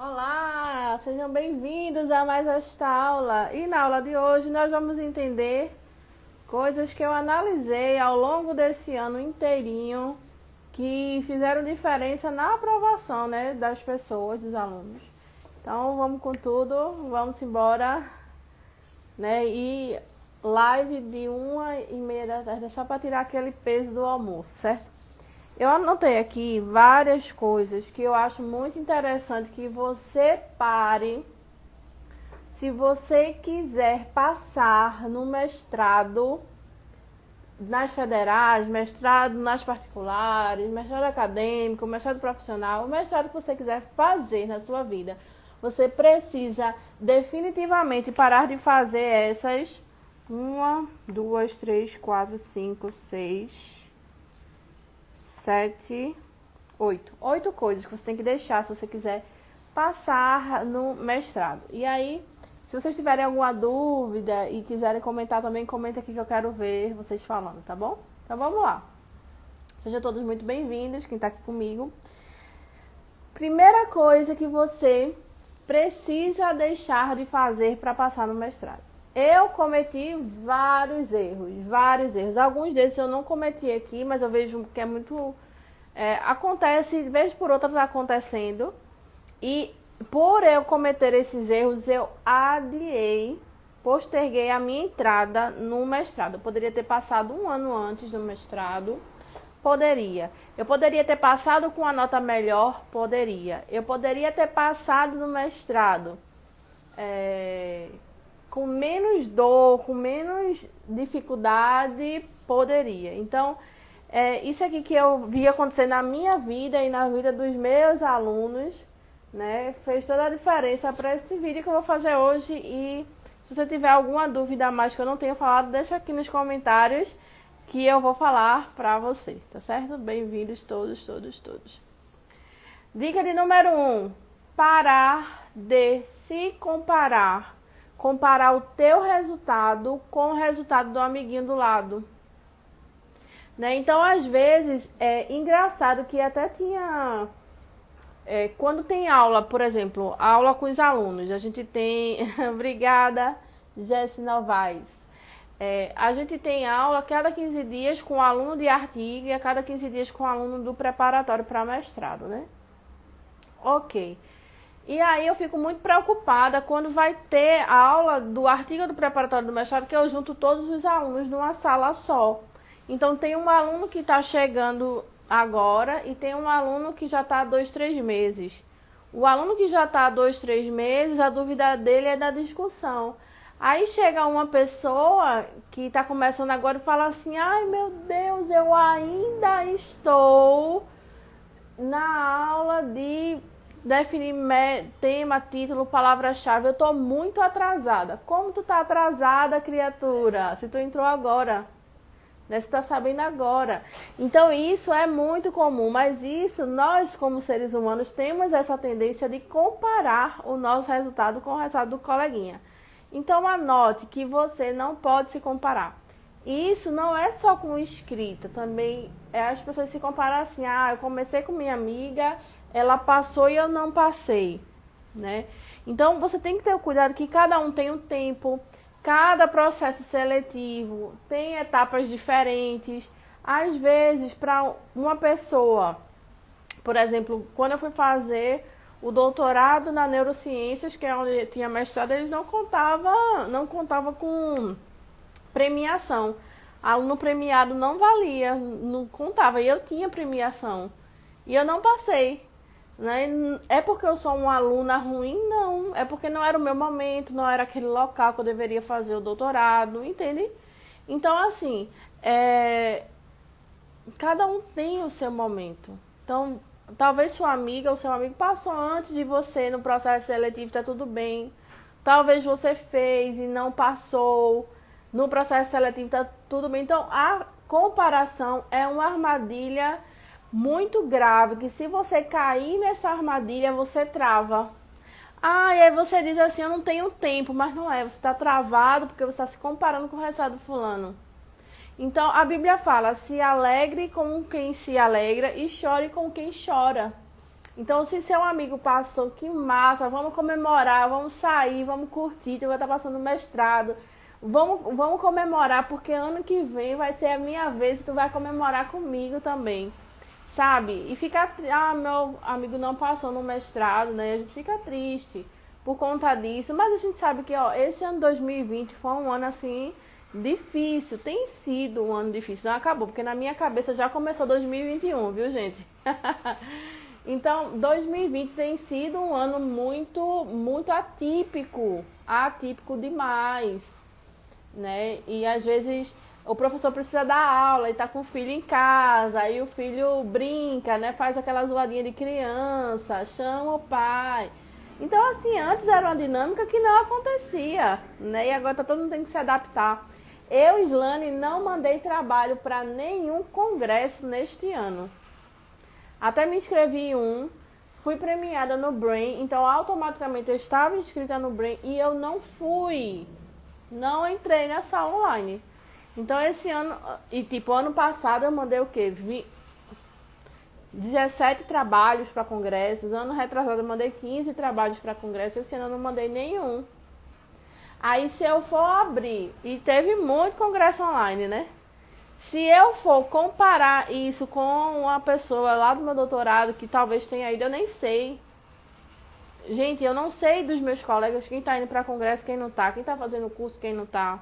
Olá, sejam bem-vindos a mais esta aula. E na aula de hoje nós vamos entender coisas que eu analisei ao longo desse ano inteirinho que fizeram diferença na aprovação, né, das pessoas, dos alunos. Então vamos com tudo, vamos embora, né? E live de 1h30 da tarde, só para tirar aquele peso do almoço, certo? Eu anotei aqui várias coisas que eu acho muito interessante que você pare. Se você quiser passar no mestrado, nas federais, mestrado nas particulares, mestrado acadêmico, mestrado profissional, o mestrado que você quiser fazer na sua vida, você precisa definitivamente parar de fazer essas 8 coisas que você tem que deixar se você quiser passar no mestrado. E aí, se vocês tiverem alguma dúvida e quiserem comentar também, comenta aqui que eu quero ver vocês falando, tá bom? Então vamos lá. Sejam todos muito bem-vindos, quem tá aqui comigo. Primeira coisa que você precisa deixar de fazer para passar no mestrado. Eu cometi vários erros. Alguns desses eu não cometi aqui, mas eu vejo que é muito... acontece, vez por outra tá acontecendo. E por eu cometer esses erros, eu posterguei a minha entrada no mestrado. Eu poderia ter passado um ano antes do mestrado. Poderia. Eu poderia ter passado com uma nota melhor? Poderia. Eu poderia ter passado no mestrado com menos dor, com menos dificuldade? Poderia. Então, isso aqui que eu vi acontecer na minha vida e na vida dos meus alunos, né, fez toda a diferença para esse vídeo que eu vou fazer hoje. E se você tiver alguma dúvida a mais que eu não tenha falado, deixa aqui nos comentários que eu vou falar para você, tá certo? Bem-vindos todos. Dica de número 1, parar de se comparar. Comparar o teu resultado com o resultado do amiguinho do lado. Né? Então, às vezes, é engraçado que até tinha... quando tem aula, por exemplo, aula com os alunos, a gente tem... Obrigada, Jesse Novaes. A gente tem aula a cada 15 dias com o aluno de artigo e a cada 15 dias com o aluno do preparatório para mestrado, né? Ok. E aí eu fico muito preocupada quando vai ter a aula do artigo do preparatório do mestrado, que eu junto todos os alunos numa sala só. Então tem um aluno que está chegando agora e tem um aluno que já está há 2, 3 meses. O aluno que já está há 2, 3 meses, a dúvida dele é da discussão. Aí chega uma pessoa que está começando agora e fala assim: ai meu Deus, eu ainda estou na aula de definir tema, título, palavra-chave. Eu estou muito atrasada. Como tu tá atrasada, criatura? Se tu entrou agora, né? Você tá sabendo agora. Então isso é muito comum, mas isso nós como seres humanos temos essa tendência de comparar o nosso resultado com o resultado do coleguinha. Então anote que você não pode se comparar. E isso não é só com escrita, também as pessoas se comparam assim: ah, eu comecei com minha amiga, ela passou e eu não passei, né? Então você tem que ter o cuidado que cada um tem um tempo, cada processo seletivo tem etapas diferentes. Às vezes, para uma pessoa, por exemplo, quando eu fui fazer o doutorado na neurociências, que é onde eu tinha mestrado, eles não contava com premiação. Aluno premiado não valia, não contava. E eu tinha premiação. E eu não passei. Né? É porque eu sou uma aluna ruim? Não. É porque não era o meu momento, não era aquele local que eu deveria fazer o doutorado, entende? Então, assim, cada um tem o seu momento. Então, talvez sua amiga ou seu amigo passou antes de você no processo seletivo, tá tudo bem. Talvez você fez e não passou no processo seletivo, tá tudo bem. Então, a comparação é uma armadilha muito grave, que se você cair nessa armadilha, você trava. Ah, e aí você diz assim: eu não tenho tempo, mas não é, você está travado porque você está se comparando com o resultado do fulano. Então, a Bíblia fala: se alegre com quem se alegra e chore com quem chora. Então, se seu amigo passou, que massa, vamos comemorar, vamos sair, vamos curtir, tu vai estar passando mestrado. Vamos comemorar, porque ano que vem vai ser a minha vez e tu vai comemorar comigo também, sabe? E fica, meu amigo não passou no mestrado, né? A gente fica triste por conta disso, mas a gente sabe que, ó, esse ano 2020 foi um ano, assim, difícil, tem sido um ano difícil, não acabou, porque na minha cabeça já começou 2021, viu, gente? Então, 2020 tem sido um ano muito atípico demais, né? E às vezes o professor precisa dar aula e tá com o filho em casa, aí o filho brinca, né? Faz aquela zoadinha de criança, chama o pai. Então, assim, antes era uma dinâmica que não acontecia, né? E agora todo mundo tem que se adaptar. Eu, Islane, não mandei trabalho para nenhum congresso neste ano. Até me inscrevi em um, fui premiada no Brain, então automaticamente eu estava inscrita no Brain e eu não fui, não entrei nessa online. Então esse ano, e tipo, ano passado eu mandei o quê? 17 trabalhos para congressos, ano retrasado eu mandei 15 trabalhos para congressos, esse ano eu não mandei nenhum. Aí se eu for abrir, e teve muito congresso online, né? Se eu for comparar isso com uma pessoa lá do meu doutorado que talvez tenha ido, eu nem sei. Gente, eu não sei dos meus colegas quem tá indo para congresso, quem não tá, quem tá fazendo curso, quem não tá.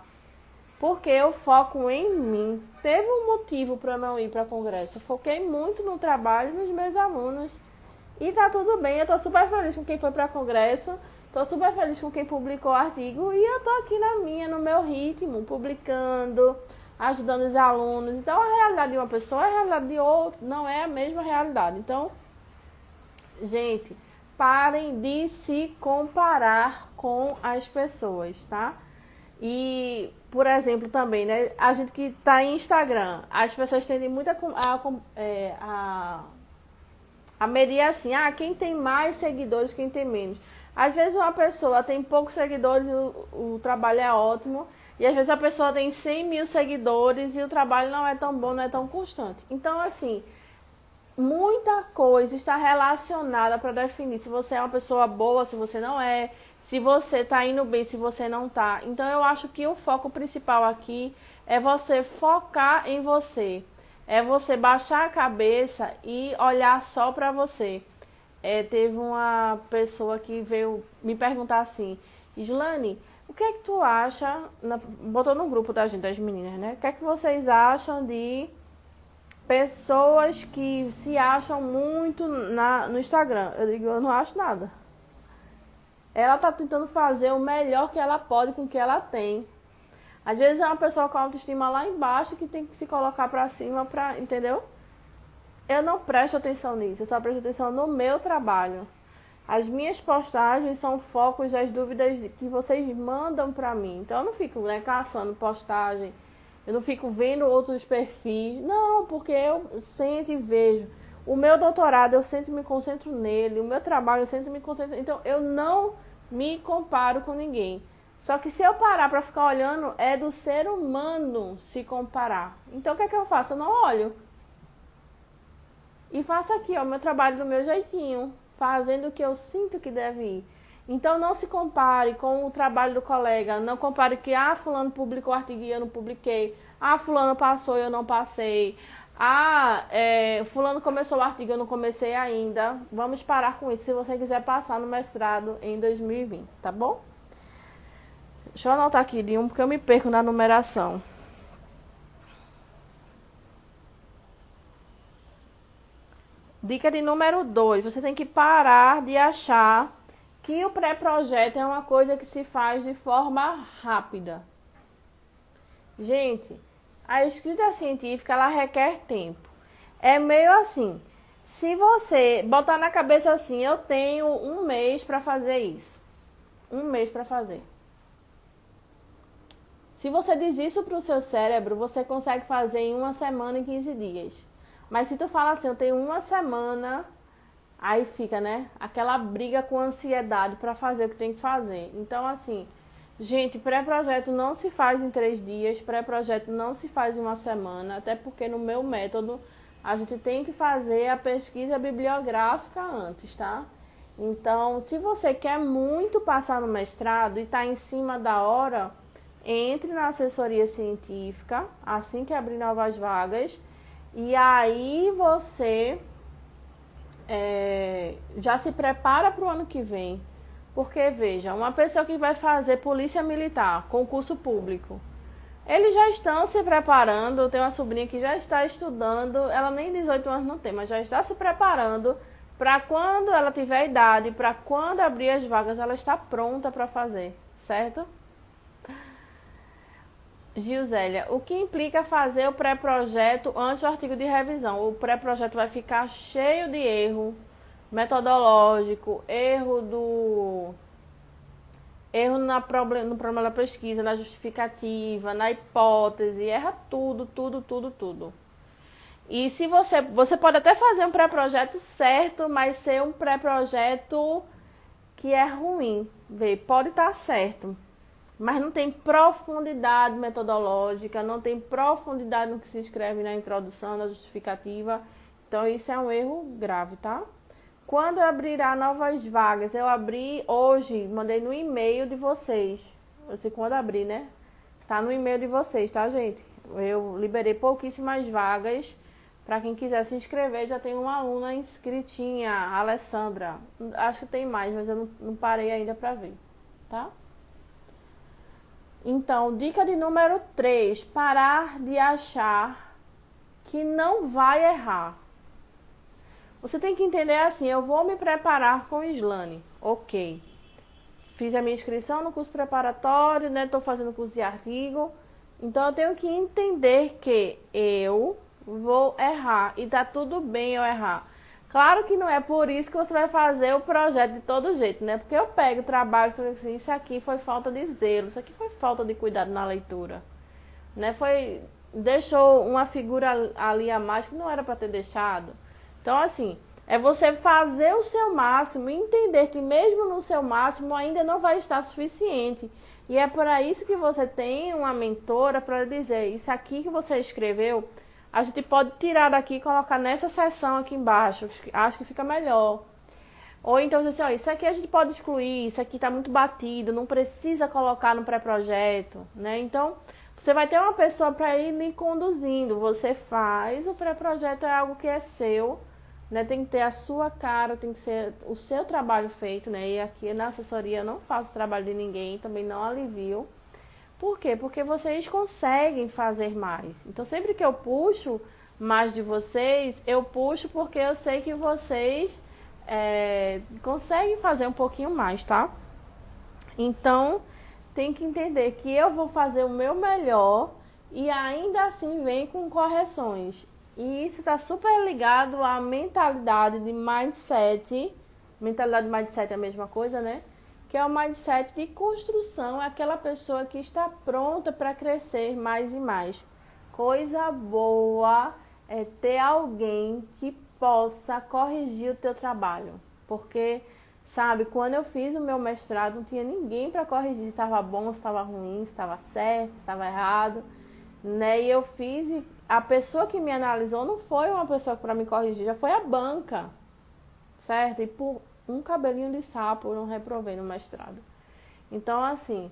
Porque eu foco em mim. Teve um motivo para não ir para congresso. Eu foquei muito no trabalho e nos meus alunos. E tá tudo bem, eu tô super feliz com quem foi para congresso. Tô super feliz com quem publicou o artigo. E eu tô aqui na minha, no meu ritmo, publicando, ajudando os alunos. Então, a realidade de uma pessoa é a realidade de outra, não é a mesma realidade. Então, gente, parem de se comparar com as pessoas, tá? E, por exemplo, também, né? A gente que tá em Instagram, as pessoas tendem muito a medir assim, quem tem mais seguidores, quem tem menos. Às vezes uma pessoa tem poucos seguidores e o trabalho é ótimo. E às vezes a pessoa tem 100 mil seguidores e o trabalho não é tão bom, não é tão constante. Então, assim, muita coisa está relacionada para definir se você é uma pessoa boa, se você não é, se você está indo bem, se você não está. Então, eu acho que o foco principal aqui é você focar em você. É você baixar a cabeça e olhar só para você. Teve uma pessoa que veio me perguntar assim, Islane, o que é que tu acha, botou no grupo da gente, das meninas, né? O que é que vocês acham de pessoas que se acham muito no Instagram? Eu digo, eu não acho nada. Ela tá tentando fazer o melhor que ela pode com o que ela tem. Às vezes é uma pessoa com autoestima lá embaixo que tem que se colocar pra cima, entendeu? Eu não presto atenção nisso, eu só presto atenção no meu trabalho. As minhas postagens são focos das dúvidas que vocês mandam pra mim. Então eu não fico, né, caçando postagem, eu não fico vendo outros perfis. Não, porque eu sento e vejo. O meu doutorado eu sempre me concentro nele, o meu trabalho eu sempre me concentro. Então eu não me comparo com ninguém. Só que se eu parar pra ficar olhando, é do ser humano se comparar. Então o que é que eu faço? Eu não olho. E faço aqui, ó, meu trabalho do meu jeitinho, fazendo o que eu sinto que deve ir. Então não se compare com o trabalho do colega, não compare que fulano publicou artigo e eu não publiquei, fulano passou e eu não passei, fulano começou o artigo e eu não comecei ainda. Vamos parar com isso se você quiser passar no mestrado em 2020, tá bom? Deixa eu anotar aqui de porque eu me perco na numeração. Dica de número 2, você tem que parar de achar que o pré-projeto é uma coisa que se faz de forma rápida. Gente, a escrita científica, ela requer tempo. É meio assim, se você botar na cabeça assim, eu tenho 1 mês para fazer isso. 1 mês para fazer. Se você diz isso para o seu cérebro, você consegue fazer em 1 semana e 15 dias. Mas se tu fala assim, eu tenho 1 semana, aí fica, né? Aquela briga com ansiedade para fazer o que tem que fazer. Então, assim, gente, pré-projeto não se faz em 3 dias, pré-projeto não se faz em 1 semana, até porque no meu método a gente tem que fazer a pesquisa bibliográfica antes, tá? Então, se você quer muito passar no mestrado e está em cima da hora, entre na assessoria científica, assim que abrir novas vagas, e aí você já se prepara para o ano que vem. Porque, veja, uma pessoa que vai fazer polícia militar, concurso público, eles já estão se preparando. Eu tenho uma sobrinha que já está estudando, ela nem 18 anos não tem, mas já está se preparando para quando ela tiver idade, para quando abrir as vagas, ela está pronta para fazer, certo? Gilzélia, o que implica fazer o pré-projeto antes do artigo de revisão? O pré-projeto vai ficar cheio de erro metodológico, erro no problema da pesquisa, na justificativa, na hipótese, erra tudo, tudo, tudo, tudo. E se você pode até fazer um pré-projeto certo, mas ser um pré-projeto que é ruim. Pode estar certo, mas não tem profundidade metodológica, não tem profundidade no que se escreve na introdução, na justificativa. Então isso é um erro grave, tá? Quando abrirá novas vagas? Eu abri hoje, mandei no e-mail de vocês. Eu sei quando abrir, né? Tá no e-mail de vocês, tá, gente? Eu liberei pouquíssimas vagas. Para quem quiser se inscrever, já tem uma aluna inscritinha, a Alessandra. Acho que tem mais, mas eu não parei ainda para ver, tá? Então, dica de número 3, parar de achar que não vai errar. Você tem que entender assim, eu vou me preparar com o Slane, ok. Fiz a minha inscrição no curso preparatório, né? Estou fazendo curso de artigo. Então, eu tenho que entender que eu vou errar e tá tudo bem eu errar. Claro que não é por isso que você vai fazer o projeto de todo jeito, né? Porque eu pego o trabalho e falo assim, isso aqui foi falta de zelo, isso aqui foi falta de cuidado na leitura, né? Deixou uma figura ali a mais que não era para ter deixado. Então, assim, é você fazer o seu máximo e entender que mesmo no seu máximo ainda não vai estar suficiente. E é por isso que você tem uma mentora para dizer, isso aqui que você escreveu, a gente pode tirar daqui e colocar nessa seção aqui embaixo, acho que fica melhor. Ou então, assim, ó, isso aqui a gente pode excluir, isso aqui está muito batido, não precisa colocar no pré-projeto, né? Então, você vai ter uma pessoa para ir lhe conduzindo. Você faz, o pré-projeto é algo que é seu, né? Tem que ter a sua cara, tem que ser o seu trabalho feito, né? E aqui na assessoria eu não faço trabalho de ninguém, também não alivio. Por quê? Porque vocês conseguem fazer mais. Então, sempre que eu puxo mais de vocês, eu puxo porque eu sei que vocês conseguem fazer um pouquinho mais, tá? Então, tem que entender que eu vou fazer o meu melhor e ainda assim vem com correções. E isso está super ligado à mentalidade de mindset. Mentalidade de mindset é a mesma coisa, né? Que é o mindset de construção, é aquela pessoa que está pronta para crescer mais e mais. Coisa boa é ter alguém que possa corrigir o teu trabalho. Porque, sabe, quando eu fiz o meu mestrado, não tinha ninguém para corrigir se estava bom, se estava ruim, se estava certo, se estava errado, né? E eu fiz, e a pessoa que me analisou não foi uma pessoa para me corrigir, já foi a banca, certo? E por um cabelinho de sapo eu não reprovei no mestrado. Então, assim,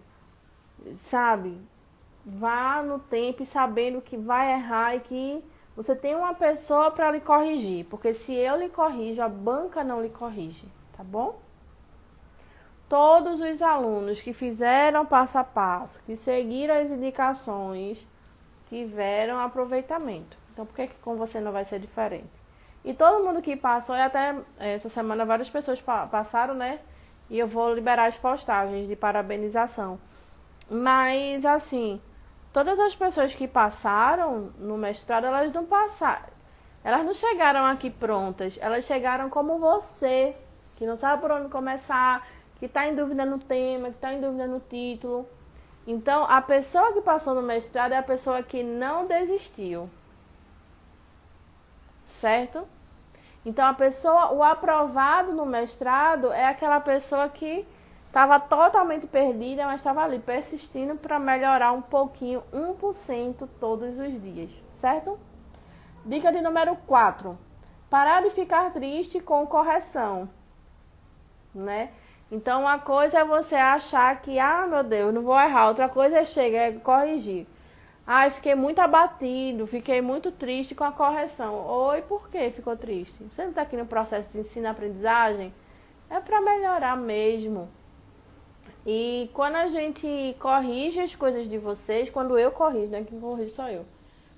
sabe, vá no tempo e sabendo que vai errar e que você tem uma pessoa para lhe corrigir. Porque se eu lhe corrijo, a banca não lhe corrige, tá bom? Todos os alunos que fizeram passo a passo, que seguiram as indicações, tiveram aproveitamento. Então, por que com você não vai ser diferente? E todo mundo que passou, e até essa semana várias pessoas passaram, né? E eu vou liberar as postagens de parabenização. Mas, assim, todas as pessoas que passaram no mestrado, elas não passaram. Elas não chegaram aqui prontas. Elas chegaram como você, que não sabe por onde começar, que está em dúvida no tema, que está em dúvida no título. Então, a pessoa que passou no mestrado é a pessoa que não desistiu. Certo? Então, o aprovado no mestrado é aquela pessoa que estava totalmente perdida, mas estava ali persistindo para melhorar um pouquinho, 1% todos os dias, certo? Dica de número 4. Parar de ficar triste com correção, né? Então, uma coisa é você achar que, meu Deus, não vou errar. Outra coisa é corrigir. Ai, fiquei muito abatido, fiquei muito triste com a correção. Oi, por que ficou triste? Você não está aqui no processo de ensino-aprendizagem? É para melhorar mesmo. E quando a gente corrige as coisas de vocês, quando eu corrijo, né? Quem corrige sou eu.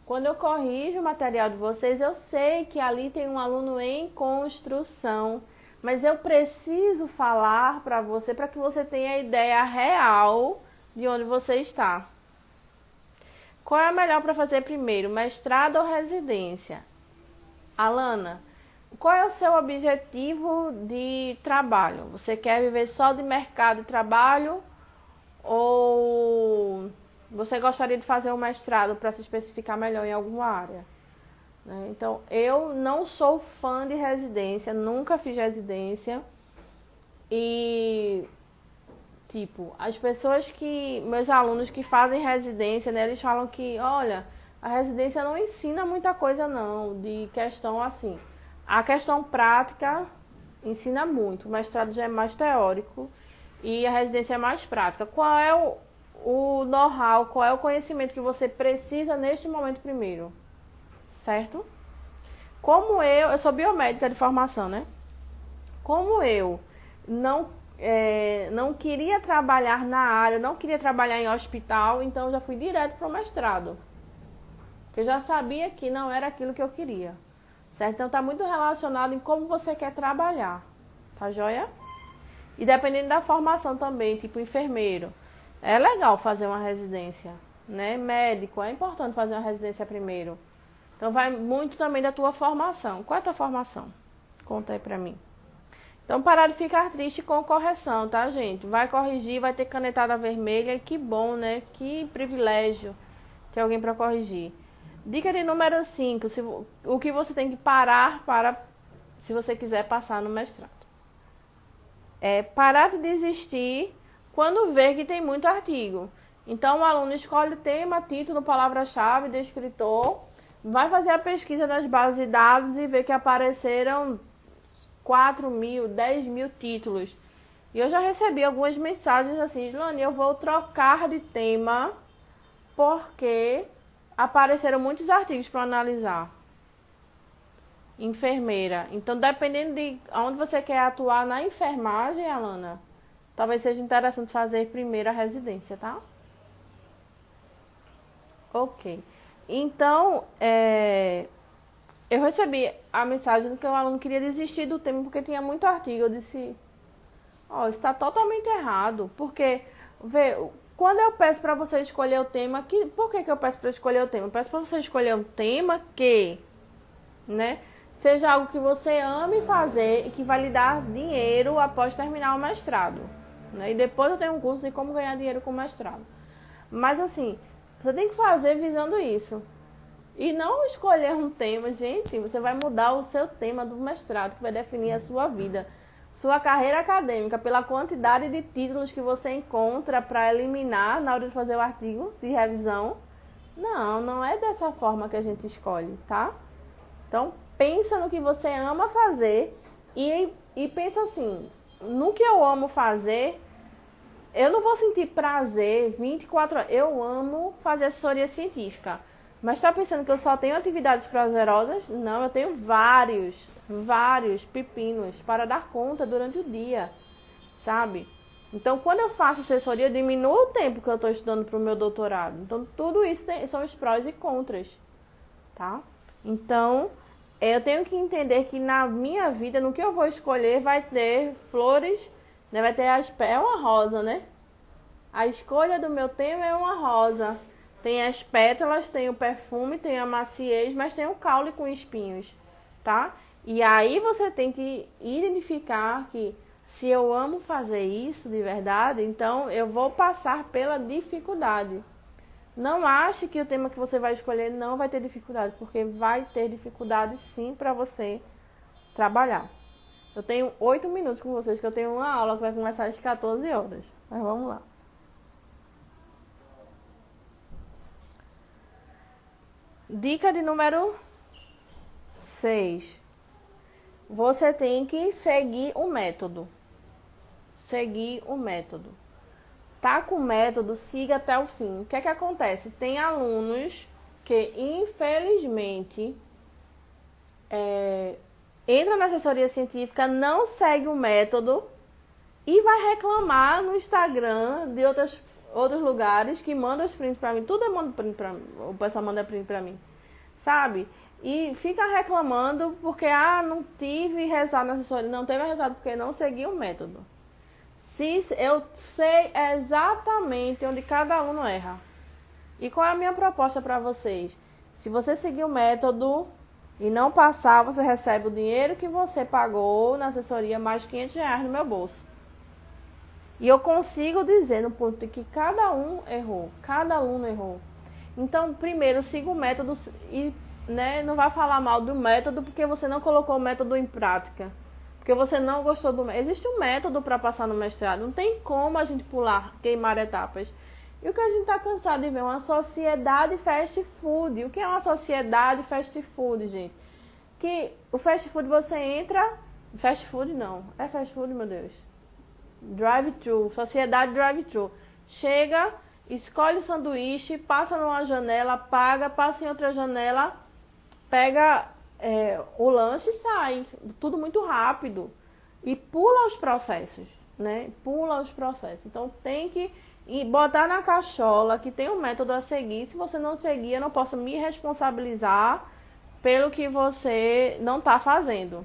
Quando eu corrijo o material de vocês, eu sei que ali tem um aluno em construção, mas eu preciso falar para você para que você tenha a ideia real de onde você está. Qual é a melhor para fazer primeiro, mestrado ou residência? Alana, qual é o seu objetivo de trabalho? Você quer viver só de mercado de trabalho ou você gostaria de fazer um mestrado para se especificar melhor em alguma área? Então, eu não sou fã de residência, nunca fiz residência. E, as pessoas meus alunos que fazem residência, né, eles falam que, olha, a residência não ensina muita coisa não, de questão assim. A questão prática ensina muito, o mestrado já é mais teórico e a residência é mais prática. Qual é o know-how, qual é o conhecimento que você precisa neste momento primeiro? Certo? Como eu sou biomédica de formação, né? Como eu não queria trabalhar na área, não queria trabalhar em hospital, então eu já fui direto para o mestrado. Porque eu já sabia que não era aquilo que eu queria. Certo? Então tá muito relacionado em como você quer trabalhar. Tá joia? E dependendo da formação também, tipo enfermeiro. É legal fazer uma residência, né? Médico, é importante fazer uma residência primeiro. Então vai muito também da tua formação. Qual é a tua formação? Conta aí pra mim. Então parar de ficar triste com correção, tá, gente? Vai corrigir, vai ter canetada vermelha. Que bom, né? Que privilégio ter alguém pra corrigir. Dica de número 5. O que você tem que parar se você quiser passar no mestrado. É parar de desistir quando vê que tem muito artigo. Então, o aluno escolhe tema, título, palavra-chave, descritor, vai fazer a pesquisa nas bases de dados e vê que apareceram 4.000, 10.000 títulos. E eu já recebi algumas mensagens assim, Islane, eu vou trocar de tema porque apareceram muitos artigos para analisar. Enfermeira. Então, dependendo de onde você quer atuar na enfermagem, Alana, talvez seja interessante fazer primeiro a residência, tá? Ok. Então, eu recebi a mensagem de que o aluno queria desistir do tema porque tinha muito artigo. Eu disse, isso está totalmente errado. Porque, quando eu peço para você escolher o tema, por que eu peço para escolher o tema? Eu peço para você escolher um tema que, né, seja algo que você ame fazer e que vai lhe dar dinheiro após terminar o mestrado. Né? E depois eu tenho um curso de como ganhar dinheiro com o mestrado. Mas assim, você tem que fazer visando isso. E não escolher um tema, gente, você vai mudar o seu tema do mestrado, que vai definir a sua vida, sua carreira acadêmica, pela quantidade de títulos que você encontra para eliminar na hora de fazer o artigo de revisão. Não é dessa forma que a gente escolhe, tá? Então, pensa no que você ama fazer e pensa assim, no que eu amo fazer, eu não vou sentir prazer 24 horas. Eu amo fazer assessoria científica. Mas está pensando que eu só tenho atividades prazerosas? Não, eu tenho vários pepinos para dar conta durante o dia, sabe? Então, quando eu faço assessoria, eu diminuo o tempo que eu estou estudando para o meu doutorado. Então, tudo isso são os prós e contras, tá? Então, eu tenho que entender que na minha vida, no que eu vou escolher, vai ter flores, né? Vai ter é uma rosa, né? A escolha do meu tema é uma rosa. Tem as pétalas, tem o perfume, tem a maciez, mas tem o caule com espinhos, tá? E aí você tem que identificar que se eu amo fazer isso de verdade, então eu vou passar pela dificuldade. Não ache que o tema que você vai escolher não vai ter dificuldade, porque vai ter dificuldade sim para você trabalhar. Eu tenho 8 minutos com vocês, que eu tenho uma aula que vai começar às 14 horas. Mas vamos lá. Dica de número 6. Você tem que seguir o método. Seguir o método. Tá com o método, siga até o fim. O que é que acontece? Tem alunos que, infelizmente, entra na assessoria científica, não segue o método e vai reclamar no Instagram de outros lugares que mandam os prints pra mim. Tudo manda print pra mim. O pessoal manda print pra mim. Sabe? E fica reclamando porque, não tive resultado na assessoria. Não teve resultado porque não segui o método. Eu sei exatamente onde cada aluno erra. E qual é a minha proposta para vocês? Se você seguir o método e não passar, você recebe o dinheiro que você pagou na assessoria, mais R$500 no meu bolso. E eu consigo dizer no ponto de que cada um errou, cada aluno errou. Então, primeiro, siga o método e não vai falar mal do método porque você não colocou o método em prática. Porque você não gostou do método. Existe um método para passar no mestrado. Não tem como a gente queimar etapas. E o que a gente está cansado de ver? Uma sociedade fast food. O que é uma sociedade fast food, gente? Que o fast food você entra... Fast food não. É fast food, meu Deus. Drive-thru. Sociedade drive-thru. Chega, escolhe o sanduíche, passa numa janela, paga, passa em outra janela, pega... o lanche sai, tudo muito rápido e pula os processos, né? Pula os processos. Então tem que botar na cachola que tem um método a seguir. Se você não seguir, eu não posso me responsabilizar pelo que você não está fazendo.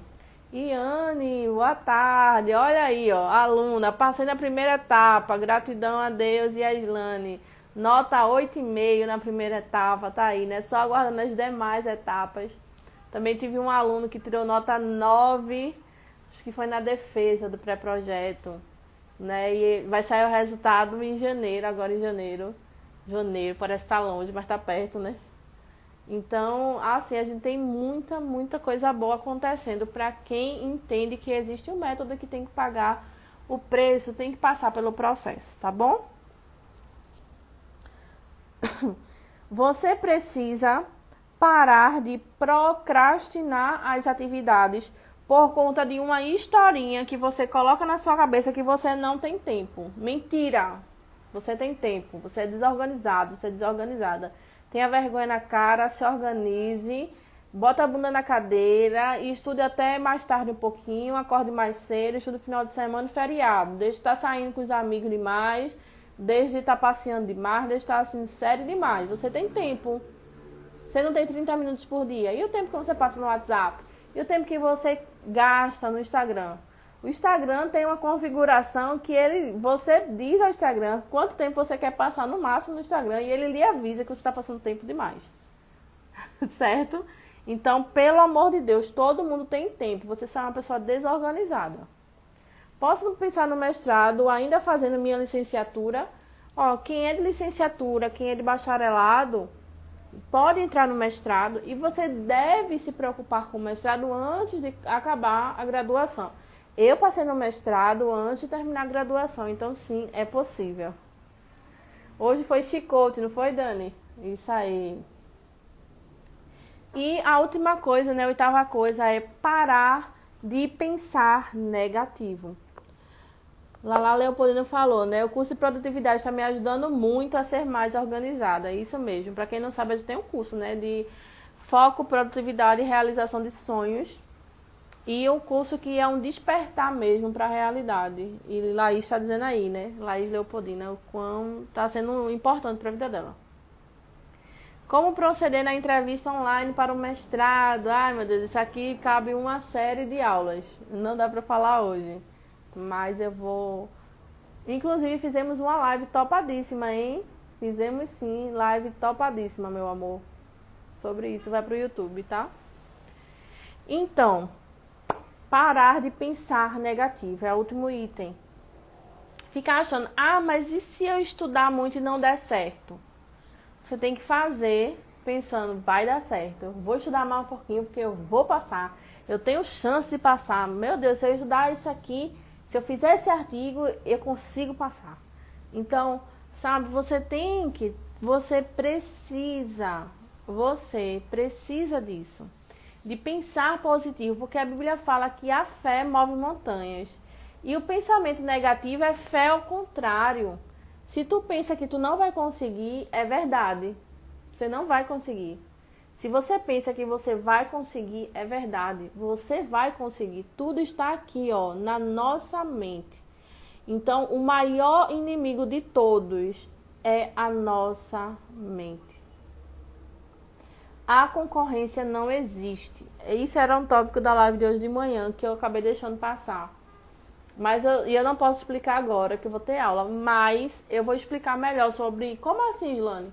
Iane, boa tarde. Olha aí, ó, aluna, passei na primeira etapa. Gratidão a Deus e a Islane. Nota 8,5 na primeira etapa, tá aí, né? Só aguardando as demais etapas. Também tive um aluno que tirou nota 9, acho que foi na defesa do pré-projeto, né? E vai sair o resultado em janeiro, agora em janeiro. Janeiro, parece estar longe, mas está perto, né? Então, assim, a gente tem muita coisa boa acontecendo para quem entende que existe um método que tem que pagar o preço, tem que passar pelo processo, tá bom? Você precisa parar de procrastinar as atividades por conta de uma historinha que você coloca na sua cabeça que você não tem tempo. Mentira! Você tem tempo, você é desorganizado, você é desorganizada. Tenha vergonha na cara, se organize, bota a bunda na cadeira e estude até mais tarde um pouquinho, acorde mais cedo, estude final de semana e feriado. Deixe de estar saindo com os amigos demais, deixe de estar passeando demais, deixe de estar assistindo série demais. Você tem tempo. Você não tem 30 minutos por dia. E o tempo que você passa no WhatsApp? E o tempo que você gasta no Instagram? O Instagram tem uma configuração que você diz ao Instagram quanto tempo você quer passar no máximo no Instagram e ele lhe avisa que você está passando tempo demais. Certo? Então, pelo amor de Deus, todo mundo tem tempo. Você é uma pessoa desorganizada. Posso pensar no mestrado, ainda fazendo minha licenciatura. Quem é de licenciatura, quem é de bacharelado... pode entrar no mestrado e você deve se preocupar com o mestrado antes de acabar a graduação. Eu passei no mestrado antes de terminar a graduação, então sim, é possível. Hoje foi chicote, não foi, Dani? Isso aí. E a última coisa, né, a oitava coisa é parar de pensar negativo. Lala Leopoldina falou, né? O curso de produtividade está me ajudando muito a ser mais organizada. É isso mesmo. Para quem não sabe, a gente tem um curso, né? De foco, produtividade e realização de sonhos. E um curso que é um despertar mesmo para a realidade. E Laís está dizendo aí, né? Laís Leopoldina, o quão está sendo importante para a vida dela. Como proceder na entrevista online para o mestrado? Ai, meu Deus, isso aqui cabe uma série de aulas. Não dá para falar hoje. Mas eu vou... Inclusive, fizemos uma live topadíssima, hein? Fizemos sim, live topadíssima, meu amor. Sobre isso, vai pro YouTube, tá? Então, parar de pensar negativo. É o último item. Ficar achando, mas e se eu estudar muito e não der certo? Você tem que fazer pensando, vai dar certo. Eu vou estudar mais um pouquinho porque eu vou passar. Eu tenho chance de passar. Meu Deus, se eu estudar isso aqui... Se eu fizer esse artigo, eu consigo passar. Então, sabe, você precisa disso. de pensar positivo, porque a Bíblia fala que a fé move montanhas. E o pensamento negativo é fé ao contrário. Se tu pensa que tu não vai conseguir, é verdade. Você não vai conseguir. Se você pensa que você vai conseguir, é verdade. Você vai conseguir. Tudo está aqui, ó, na nossa mente. Então, o maior inimigo de todos é a nossa mente. A concorrência não existe. Isso era um tópico da live de hoje de manhã que eu acabei deixando passar. Mas eu não posso explicar agora, que eu vou ter aula. Mas eu vou explicar melhor sobre... Como assim, Islane?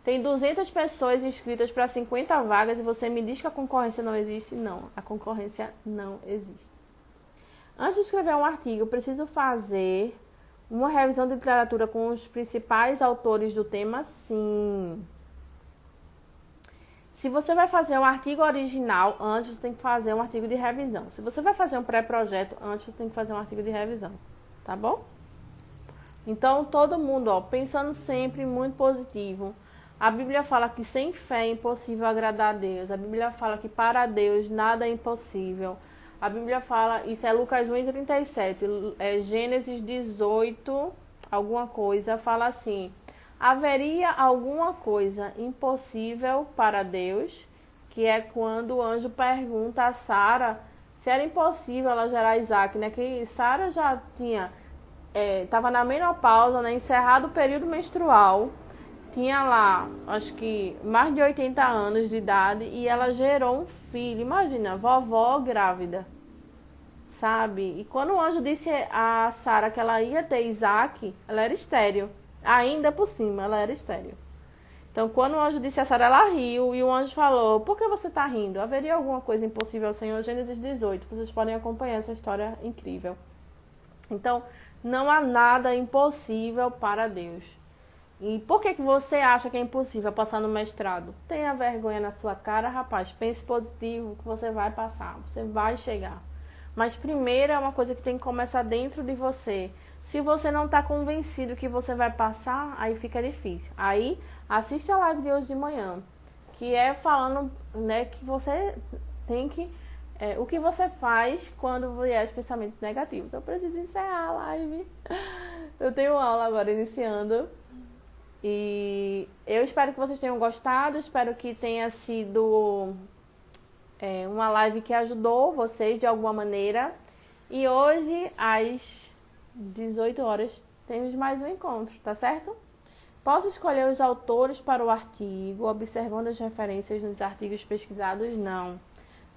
Tem 200 pessoas inscritas para 50 vagas e você me diz que a concorrência não existe? Não, a concorrência não existe. Antes de escrever um artigo, eu preciso fazer uma revisão de literatura com os principais autores do tema? Sim. Se você vai fazer um artigo original, antes você tem que fazer um artigo de revisão. Se você vai fazer um pré-projeto, antes você tem que fazer um artigo de revisão. Tá bom? Então, todo mundo, ó, pensando sempre muito positivo. A Bíblia fala que sem fé é impossível agradar a Deus. A Bíblia fala que para Deus nada é impossível. A Bíblia fala, isso é Lucas 1:37, Gênesis 18, alguma coisa, fala assim: haveria alguma coisa impossível para Deus? Que é quando o anjo pergunta a Sara se era impossível ela gerar Isaac, né? Que Sara já tinha, estava na menopausa, né? Encerrado o período menstrual. Tinha lá, acho que mais de 80 anos de idade e ela gerou um filho. Imagina, vovó grávida, sabe? E quando o anjo disse a Sara que ela ia ter Isaac, ela era estéril. Ainda por cima, ela era estéril. Então, quando o anjo disse a Sara, ela riu e o anjo falou: por que você está rindo? Haveria alguma coisa impossível ao Senhor? Gênesis 18. Vocês podem acompanhar essa história incrível. Então, não há nada impossível para Deus. E por que você acha que é impossível passar no mestrado? Tenha vergonha na sua cara, rapaz. Pense positivo que você vai passar. Você vai chegar. Mas primeiro é uma coisa que tem que começar dentro de você. Se você não está convencido que você vai passar, aí fica difícil. Aí assiste a live de hoje de manhã, que é falando, né, que você tem que... o que você faz quando vier os pensamentos negativos. Então eu preciso encerrar a live. Eu tenho aula agora iniciando. E eu espero que vocês tenham gostado, espero que tenha sido uma live que ajudou vocês de alguma maneira. E hoje, às 18 horas, temos mais um encontro, tá certo? Posso escolher os autores para o artigo, observando as referências nos artigos pesquisados? Não.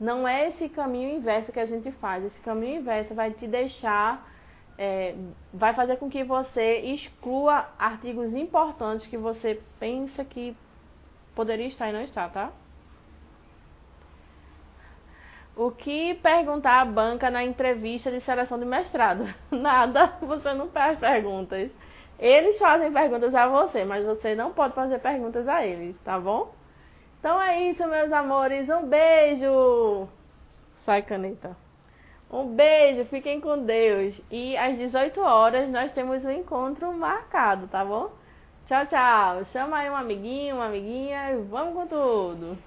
Não é esse caminho inverso que a gente faz. Esse caminho inverso vai te deixar... vai fazer com que você exclua artigos importantes que você pensa que poderia estar e não está, tá? O que perguntar à banca na entrevista de seleção de mestrado? Nada, você não faz perguntas. Eles fazem perguntas a você, mas você não pode fazer perguntas a eles, tá bom? Então é isso, meus amores. Um beijo! Sai, caneta. Um beijo, fiquem com Deus. E às 18 horas nós temos um encontro marcado, tá bom? Tchau, tchau. Chama aí um amiguinho, uma amiguinha e vamos com tudo.